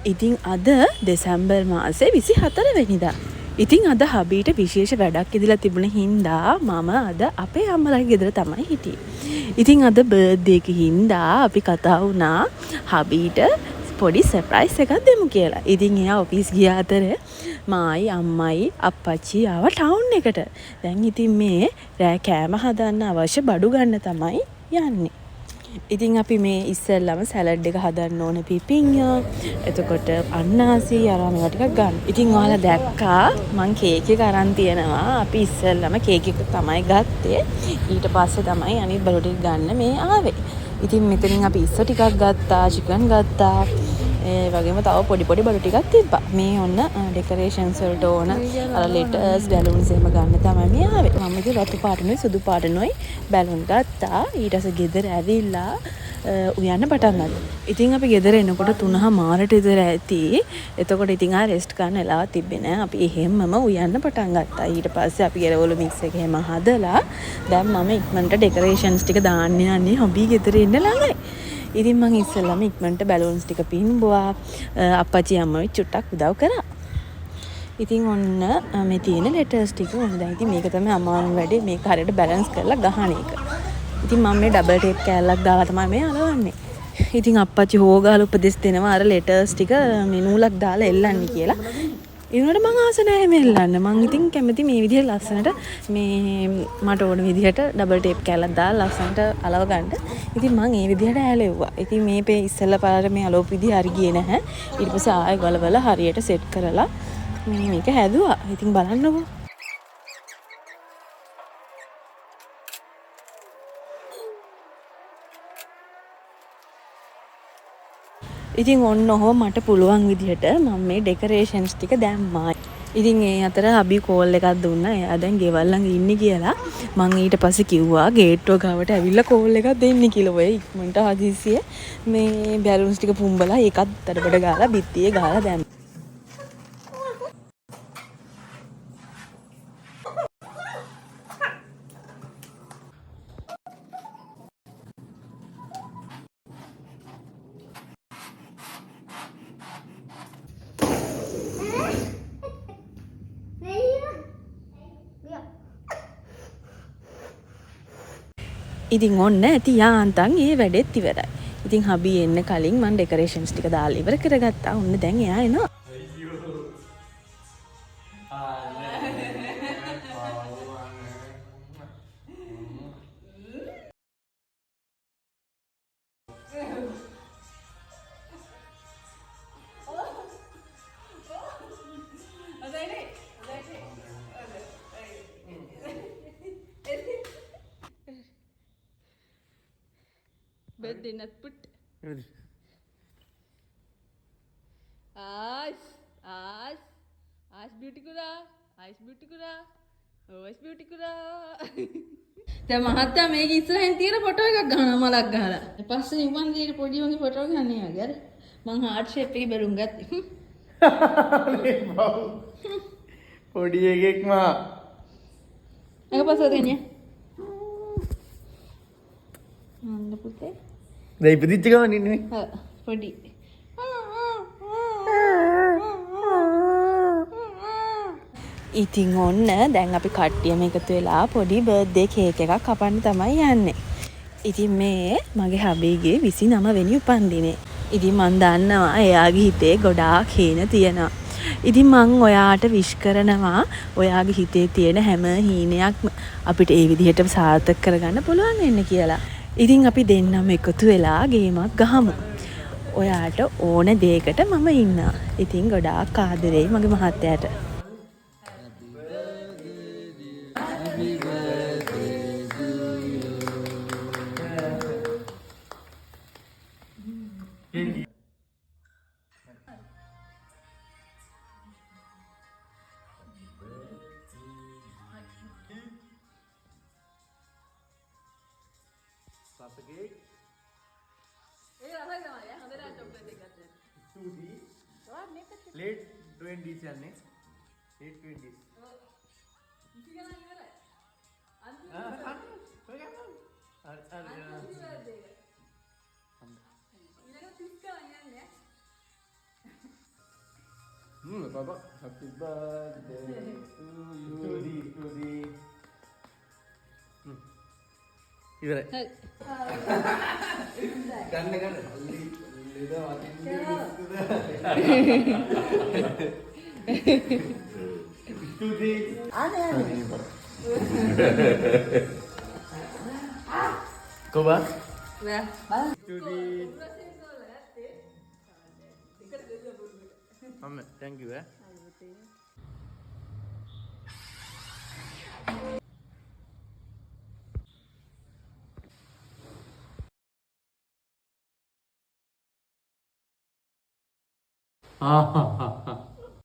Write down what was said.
ඉතින් අද දෙසැම්බර් මාසේ 24 වෙනිදා. ඉතින් අද හබීට විශේෂ වැඩක් ඉදලා තිබුණ හින්දා මම අද අපේ අම්මලාගේ ගෙදර තමයි හිටියේ. ඉතින් අද බර්ත්ඩේ එක හින්දා අපි කතා වුණා හබීට පොඩි සර්ප්‍රයිස් එකක් දෙමු කියලා. ඉතින් එයා ඔෆිස් ගිය අතර මායි අම්මයි අප්පච්චි ආව ටවුන් එකට. දැන් ඉතින් මේ රෑ කෑම හදන්න අවශ්‍ය බඩු ගන්න තමයි යන්නේ. ඉතින් අපි මේ ඉස්සෙල්ලම සැලඩ් එක හදන්න ඕන පිපිඤ්ඤා. එතකොට අන්නාසි අරන් මේවා ටිකක් ගන්න. ඉතින් ඔයාලා දැක්කා මං කේක් එක අරන් තියනවා. අපි ඉස්සෙල්ලම කේක් එක තමයි ගත්තේ. ඊට පස්සේ තමයි අනිත් බඩු ටික ගන්න මේ ආවේ. ඉතින් මෙතනින් අපි ඉස්ස ටිකක් ගත්තා, චිකන් ගත්තා. ඒ වගේම තව පොඩි බඩු ටිකක් තිබ්බා. මේ ඔන්න ඩෙකොරේෂන්ස් වලට ඕන අර ලෙටර්ස්, බැලුන්ස් එහෙම ගන්න තමයි මේ ආවේ. මම ඉතින් රතු පාටනුයි සුදු පාටනුයි බැලුන් ගත්තා. ඊට පස්සේ ගෙදර ඇවිල්ලා උයන්න පටන් ගත්තා. ඉතින් අපි ගෙදර එනකොට 3:00 විතර ඇති. එතකොට ඉතින් ආ රෙස්ට් ගන්න වෙලාවක් තිබ්බේ නෑ. අපි එහෙම්මම උයන්න පටන් ගත්තා. ඊට පස්සේ අපි ගෙරවලු මික්ස් එක එහෙම හදලා දැන් මම ඉක්මනට ඩෙකොරේෂන්ස් ටික දාන්න යන්නේ හොබී ගෙදර එන්න ළඟයි. ඉතින් මං ඉස්සෙල්ලාම ඉක්මනට බැලුන්ස් ටික පින්බුවා. අප්පච්චි අම්මයි චුට්ටක් උදව් කරා. ඉතින් ඔන්න මේ තියෙන ලෙටර්ස් ටික ඕන. දැන් ඉතින් මේක තමයි අමාරුම වැඩේ. මේක හරියට බැලන්ස් කරලා ගහන එක. ඉතින් මම මේ ඩබල් ටේප් කෑල්ලක් දාලා තමයි මේ අලවන්නේ. ඉතින් අප්පච්චි හොගාල උපදෙස් දෙනවා අර ලෙටර්ස් ටික මේ නූලක් දාලා එල්ලන්න කියලා. ඒ වුණාට මං ආස නැහැ මේ එල්ලන්න. මං ඉතින් කැමති මේ විදිහට ලස්සනට මේ මට ඕන විදිහට ඩබල් ටේප් කෑල්ලක් දාලා ලස්සනට අලව ගන්න. ඉතින් මං ඒ විදිහට ඇලෙව්වා. ඉතින් මේ පේ ඉස්සෙල්ලා පාරට මේ අලවපු විදිහ හරි ගියේ නැහැ. ඊට පස්සේ ආයෙ ගලවලා හරියට සෙට් කරලා මේක හැදුවා. ඉතින් බලන්නකෝ. ඉතින් ඔන්න ඔහොම මට පුළුවන් විදිහට මම මේ ඩෙකොරේෂන්ස් ටික දැම්මා. ඉතින් ඒ අතර අබි කෝල් එකක් දුන්නා. එයා දැන් ගෙවල් ළඟ ඉන්නේ කියලා. මං ඊට පස්සේ කිව්වා ගේට්ටුව ගාවට ඇවිල්ලා කෝල් එකක් දෙන්න කියලා. ඔය ඉක්මනට හදිසියෙ මේ බැලුන්ස් ටික පුම්බලා ඒකත් තඩබඩ ගාලා බිත්තියේ ගාලා දැම්මා. ඉතින් ඔන්න ඇති යාන්තම් ඒ වැඩෙත් ඉවරයි. ඉතින් හබි එන්න කලින් මම ඩෙකොරේෂන්ස් ටික දාලා ඉවර කරගත්තා. ඔන්න දැන් එයා එනවා. Birthday not put. Ash beauty kura. Ash beauty kura. Oh, Ash beauty kura. දැන් මහත්තයා මේක ඉස්සරහින් තියෙන ෆොටෝ එකක් ගන්නවා මලක් ගහලා. ඊපස්සේ නිවන් දීලා පොඩි උන්ගේ ෆොටෝ ගන්න යාගේ. මං හાર્ට් ෂේප් එකේ බැලුම් ගත්තේ. මේ බව්. පොඩි එකෙක් මා. එක පස්සට ගෙනිය. මන්ද පුතේ. දැන් ඉපදිච්ච ගමන් ඉන්නේ. හා පොඩි. ඉතින් ඔන්න දැන් අපි කට්ටියම එකතු වෙලා පොඩි බර්ත්ඩේ කේක් එකක් කපන්න තමයි යන්නේ. ඉතින් මේ මගේ හබීගේ 29 වෙනි උපන්දිනේ. ඉතින් මන් දන්නවා එයාගේ හිතේ ගොඩාක් හීන තියෙනවා. ඉතින් මං ඔයාට විශ් කරනවා ඔයාගේ හිතේ තියෙන හැම හීනයක්ම අපිට ඒ විදිහට සාර්ථක කරගන්න පුළුවන් වෙන්න කියලා. ඉතින් අපි දෙන්නම එකතු වෙලා ගේමක් ගහමු. ඔයාට ඕන දෙයකට මම ඉන්නවා. ඉතින් ගොඩාක් ආදරෙයි මගේ මහත්තයාට. लेट 20 යන්නේ Eat with this. ඉති ගණන් ඉවරයි. අන්තිම Papa, happy birthday to you. Ibarat. Kan. Lidah mati. Aneh. Coba. Studi. Amen. Thank you. Ah.